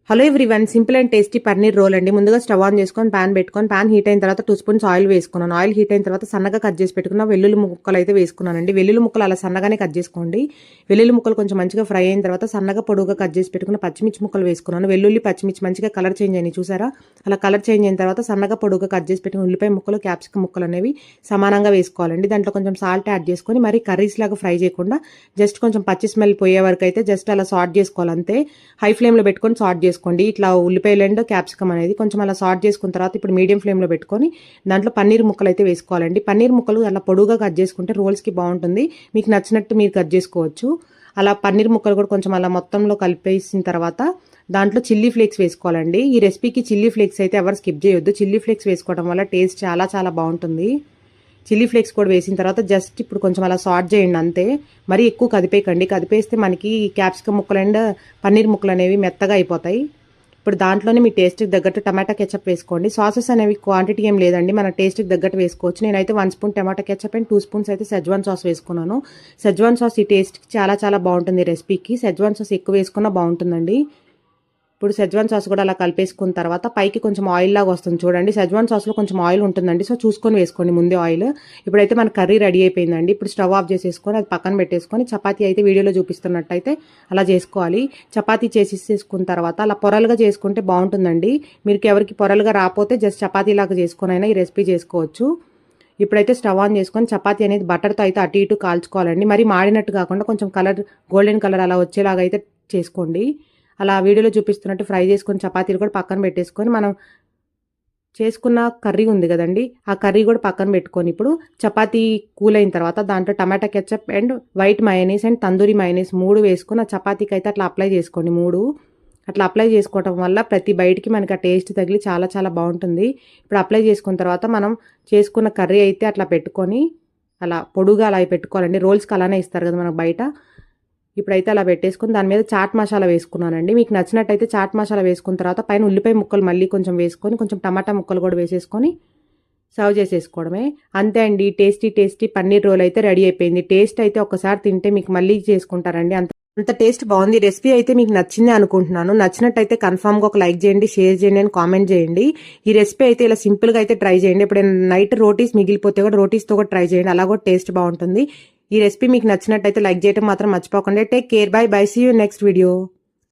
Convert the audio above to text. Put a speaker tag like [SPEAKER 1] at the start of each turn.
[SPEAKER 1] Hello everyone, simple and tasty paneer roll అండి. ముందుగా stove on చేసుకొని ప్యాన్ పెట్టుకొని ప్యాన్ హీట్ అయిన తర్వాత 2 స్పూన్స్ ఆయిల్ వేసుకున్నాను. ఆయిల్ హీట్ అయిన తర్వాత సన్నగా కట్ చేసి పెట్టుకున్న వెల్లుల్లి ముక్కలు అయితే వేసుకున్నానండి. వెల్లుల్లి ముక్కలు అలా సన్నగానే కట్ చేసుకోండి. వెల్లుల్లి ముక్కలు కొంచెం మంచిగా ఫ్రై అయిన తర్వాత సన్నగా పొడుగుగా కట్ చేసి పెట్టుకున్న పచ్చిమిర్చి ముక్కలు వేసుకున్నాను. వెల్లుల్లి పచ్చిమిర్చి మంచిగా కలర్ చేంజ్ అయినాయి చూసారా? అలా కలర్ చేంజ్ అయిన తర్వాత సన్నగా పొడుగుగా కట్ చేసి పెట్టుకున్న ఉల్లిపాయ ముక్కలు, క్యాప్సికమ్ ముక్కలు అనేవి సమానంగా వేసుకోవాలండి. దాంట్లో కొంచెం సాల్ట్ యాడ్ చేసుకొని మరి కర్రీస్ లాగా ఫ్రై చేయకుండా జస్ట్ కొంచెం పచ్చి స్మెల్ పోయే వరకు అయితే జస్ట్ అలా సాట్ చేసుకోవాలి అంతే. హై ఫ్లేమ్లో పెట్టుకొని సాట్ చేసుకోండి. ఇట్లా ఉల్లిపాయలు అండ్ క్యాప్సికమ్ అనేది కొంచెం అలా సాట్ చేసుకున్న తర్వాత ఇప్పుడు మీడియం ఫ్లేమ్లో పెట్టుకొని దాంట్లో పన్నీర్ ముక్కలు అయితే వేసుకోవాలండి. పన్నీర్ ముక్కలు అలా పొడుగా కట్ చేసుకుంటే రోల్స్కి బాగుంటుంది. మీకు నచ్చినట్టు మీరు కట్ చేసుకోవచ్చు. అలా పన్నీర్ ముక్కలు కూడా కొంచెం అలా మొత్తంలో కలిపేసిన తర్వాత దాంట్లో చిల్లీ ఫ్లేక్స్ వేసుకోవాలండి. ఈ రెసిపీకి చిల్లీ ఫ్లేక్స్ అయితే ఎవరు స్కిప్ చేయొద్దు. చిల్లీ ఫ్లేక్స్ వేసుకోవడం వల్ల టేస్ట్ చాలా చాలా బాగుంటుంది. చిల్లీ ఫ్లేక్స్ కూడా వేసిన తర్వాత జస్ట్ ఇప్పుడు కొంచెం అలా సాట్ చేయండి అంతే. మరీ ఎక్కువ కదిపేయకండి. కదిపేస్తే మనకి క్యాప్సికమ్ ముక్కలు అండ్ పన్నీర్ ముక్కలు అనేవి మెత్తగా అయిపోతాయి. ఇప్పుడు దాంట్లోనే మీ టేస్ట్కి తగ్గట్టు టమాటా కెచప్ వేసుకోండి. సాసెస్ అనేవి క్వాంటిటీ ఏం లేదండి, మన టేస్ట్కి తగ్గట్టు వేసుకోవచ్చు. నేనైతే 1 spoon tomato ketchup and 2 spoons అయితే సెజ్వాన్ సాస్ వేసుకున్నాను. సెజ్వాన్ సాస్ ఈ టేస్ట్కి చాలా చాలా బాగుంటుంది. రెసిపీకి సెజ్వాన్ సాస్ ఎక్కువ వేసుకున్నా బాగుంటుందండి. ఇప్పుడు సెజ్వాన్ సాస్ కూడా అలా కలిపేసుకున్న తర్వాత పైకి కొంచెం ఆయిల్ లాగా వస్తుంది చూడండి. సెజ్వాన్ సాస్లో కొంచెం ఆయిల్ ఉంటుందండి, సో చూసుకొని వేసుకోండి ముందే ఆయిల్. ఇప్పుడైతే మన కర్రీ రెడీ అయిపోయిందండి. ఇప్పుడు స్టవ్ ఆఫ్ చేసేసుకొని అది పక్కన పెట్టేసుకొని చపాతీ అయితే వీడియోలో చూపిస్తున్నట్టయితే అలా చేసుకోవాలి. చపాతీ చేసేసుకున్న తర్వాత అలా పొరలుగా చేసుకుంటే బాగుంటుందండి. మీకు ఎవరికి పొరలుగా రాకపోతే జస్ట్ చపాతీ లాగా చేసుకొని అయినా ఈ రెసిపీ చేసుకోవచ్చు. ఇప్పుడైతే స్టవ్ ఆన్ చేసుకొని చపాతీ అనేది బటర్తో అయితే అటు ఇటు కాల్చుకోవాలండి. మరి మాడినట్టు కాకుండా కొంచెం కలర్ గోల్డెన్ కలర్ అలా వచ్చేలాగా అయితే చేసుకోండి. అలా వీడియోలో చూపిస్తున్నట్టు ఫ్రై చేసుకొని చపాతీలు కూడా పక్కన పెట్టేసుకొని మనం చేసుకున్న కర్రీ ఉంది కదండి, ఆ కర్రీ కూడా పక్కన పెట్టుకొని ఇప్పుడు చపాతీ కూల్ అయిన తర్వాత దాంట్లో tomato ketchup and white mayonnaise and tandoori mayonnaise 3 వేసుకొని ఆ చపాతీకి అయితే అట్లా అప్లై చేసుకోండి. 3 అట్లా అప్లై చేసుకోవటం వల్ల ప్రతి బయటికి మనకి ఆ టేస్ట్ తగిలి చాలా చాలా బాగుంటుంది. ఇప్పుడు అప్లై చేసుకున్న తర్వాత మనం చేసుకున్న కర్రీ అయితే అట్లా పెట్టుకొని అలా పొడుగా అలా పెట్టుకోవాలండి. రోల్స్కి అలానే ఇస్తారు కదా మనకు బయట. ఇప్పుడైతే అలా పెట్టేసుకుని దాని మీద చాట్ మసాలా వేసుకున్నానండి. మీకు నచ్చినట్టయితే చాట్ మసాలా వేసుకున్న తర్వాత పైన ఉల్లిపాయ ముక్కలు మళ్ళీ కొంచెం వేసుకొని కొంచెం టమాటా ముక్కలు కూడా వేసేసుకొని సర్వ్ చేసేసుకోవడమే. అంతే అండి, టేస్టీ టేస్టీ పన్నీర్ రోల్ అయితే రెడీ అయిపోయింది. టేస్ట్ అయితే ఒకసారి తింటే మీకు మళ్ళీ చేసుకుంటారండి. అంత టేస్ట్ బాగుంది. రెసిపీ అయితే మీకు నచ్చింది అనుకుంటున్నాను. నచ్చినట్టయితే కన్ఫామ్గా ఒక లైక్ చేయండి, షేర్ చేయండి అని కామెంట్ చేయండి. ఈ రెసిపీ అయితే ఇలా సింపుల్గా అయితే ట్రై చేయండి. ఇప్పుడు నైట్ రోటీస్ మిగిలిపోతే కూడా రోటీస్తో కూడా ట్రై చేయండి, అలా కూడా టేస్ట్ బాగుంటుంది. ఈ రెసిపీ మీకు నచ్చినట్టయితే లైక్ చేయడం మాత్రం మర్చిపోకండి. Take care, bye bye, see you next video.